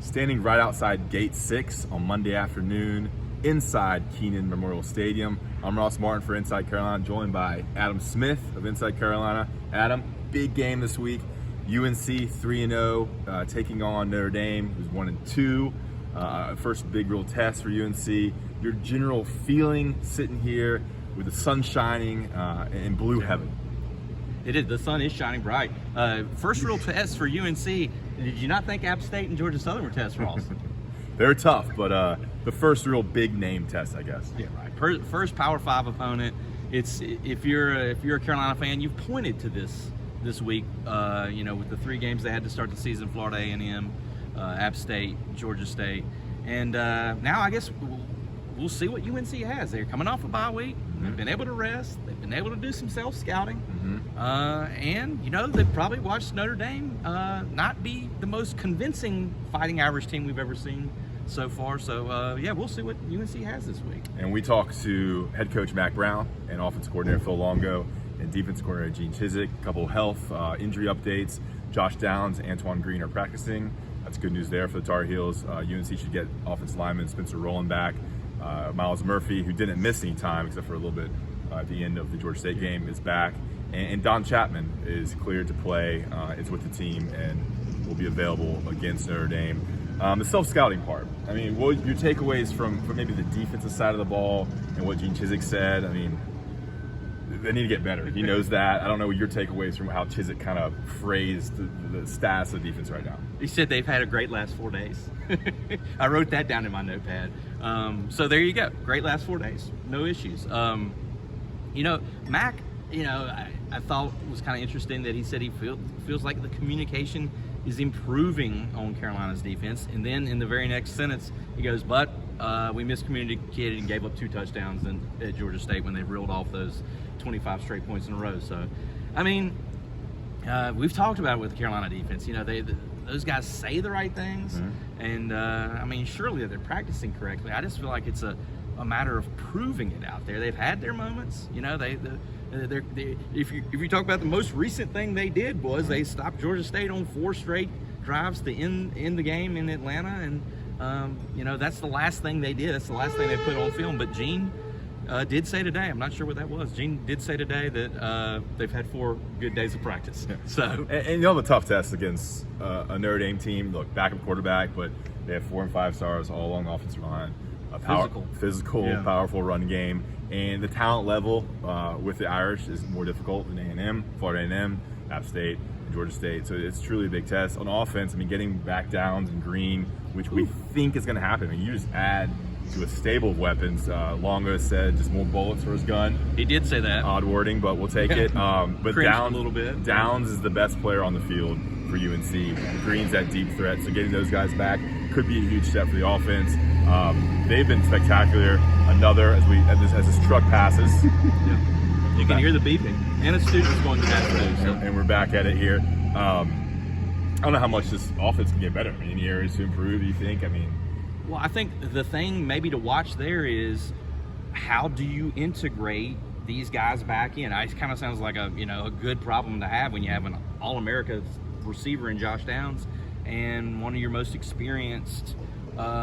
standing right outside Gate 6 on Monday afternoon inside Kenan Memorial Stadium. I'm Ross Martin for Inside Carolina, joined by Adam Smith of Inside Carolina. Adam, big game this week. UNC 3-0 taking on Notre Dame, who's 1-2. First big real test for UNC. Your general feeling sitting here with the sun shining in blue heaven? It is. The sun is shining bright. First real test for UNC. Did you not think App State and Georgia Southern were tests, Ross? They're tough, but the first real big name test, I guess. Yeah, right. First Power 5 opponent. It's if you're a Carolina fan, you've pointed to this week. With the 3 games they had to start the season: Florida A&M, App State, Georgia State, and now I guess we'll see what UNC has. They're coming off a bye week. Mm-hmm. They've been able to rest. They've been able to do some self-scouting. Mm-hmm. And they've probably watched Notre Dame not be the most convincing fighting average team we've ever seen so far. So, we'll see what UNC has this week. And we talked to head coach Mack Brown and offensive coordinator Phil Longo and defensive coordinator Gene Chizik. A couple of health, injury updates. Josh Downs and Antoine Green are practicing. That's good news there for the Tar Heels. UNC should get offensive lineman Spencer Rowland back. Miles Murphy, who didn't miss any time except for a little bit at the end of the Georgia State game, is back. And Don Chapman is cleared to play. Is with the team and will be available against Notre Dame. The self-scouting part. I mean, what your takeaways from maybe the defensive side of the ball and what Gene Chizik said? I mean, they need to get better. He knows that. I don't know what your takeaways from how Chizik kind of phrased the stats of the defense right now. He said they've had a great last 4 days. I wrote that down in my notepad. So there you go. Great last 4 days. No issues. Mack, I thought was kind of interesting that he said he feels like the communication is improving on Carolina's defense. And then in the very next sentence, he goes, but we miscommunicated and gave up 2 touchdowns at Georgia State when they reeled off those 25 straight points in a row. So, I mean, we've talked about it with the Carolina defense. Those guys say the right things. Mm-hmm. And, surely they're practicing correctly. I just feel like it's a matter of proving it out there. They've had their moments. If you talk about the most recent thing they did was they stopped Georgia State on 4 straight drives to end the game in Atlanta. And, that's the last thing they did. That's the last thing they put on film. But Gene did say today, I'm not sure what that was. Gene did say today that they've had 4 good days of practice. Yeah. So, and the tough test against a Notre Dame team. Look, backup quarterback, but they have 4 and 5 stars all along the offensive line. Physical, yeah. Powerful run game, and the talent level with the Irish is more difficult than A&M, Florida A&M, App State, and Georgia State. So it's truly a big test on offense. I mean, getting back Downs and Green, which we think is going to happen. I mean, you just add to a stable of weapons. Longo said just more bullets for his gun. He did say that. Odd wording, but we'll take it. But Downs a little bit. Downs is the best player on the field for UNC. Green's that deep threat, so getting those guys back could be a huge step for the offense. They've been spectacular. As this truck passes. Yeah. You can hear the beeping, and a student's going to that too. So. And we're back at it here. I don't know how much this offense can get better. I mean, any areas to improve, you think? Well, I think the thing maybe to watch there is how do you integrate these guys back in? It kind of sounds like a good problem to have when you have an All-America receiver in Josh Downs and one of your most experienced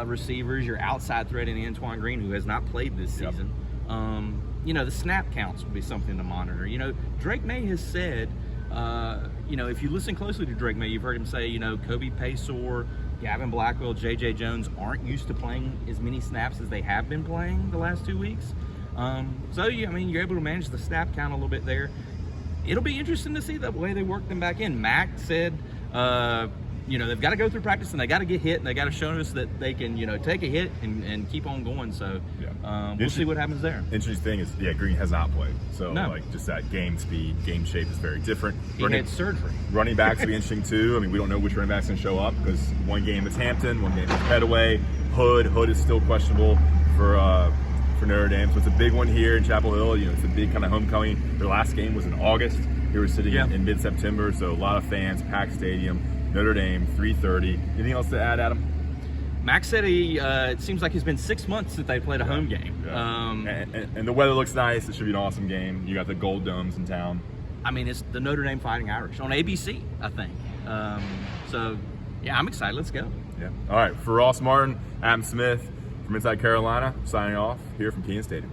receivers, your outside threat in Antoine Green, who has not played this season. The snap counts will be something to monitor. Drake May has said, if you listen closely to Drake May, you've heard him say, Kobe Paysor, Gavin Blackwell, J.J. Jones aren't used to playing as many snaps as they have been playing the last 2 weeks. You're able to manage the snap count a little bit there. It'll be interesting to see the way they work them back in. Mack said, they've got to go through practice and they got to get hit and they got to show us that they can, take a hit and keep on going. So we'll see what happens there. Interesting thing is, Green has not played. So, just that game speed, game shape is very different. He had surgery. Running backs will be interesting, too. I mean, we don't know which running back's going to show up because one game is Hampton, one game is Petaway. Hood is still questionable for Notre Dame. So it's a big one here in Chapel Hill. It's a big kind of homecoming. Their last game was in August. They were sitting in mid-September. So a lot of fans, packed stadium. Notre Dame, 3:30. Anything else to add, Adam? Mack said it seems like it's been 6 months since they played a home game. Yeah. And the weather looks nice. It should be an awesome game. You got the Gold Domes in town. It's the Notre Dame Fighting Irish on ABC, I think. So Yeah, I'm excited. Let's go. Yeah. All right. For Ross Martin, Adam Smith from Inside Carolina, signing off here from Keene Stadium.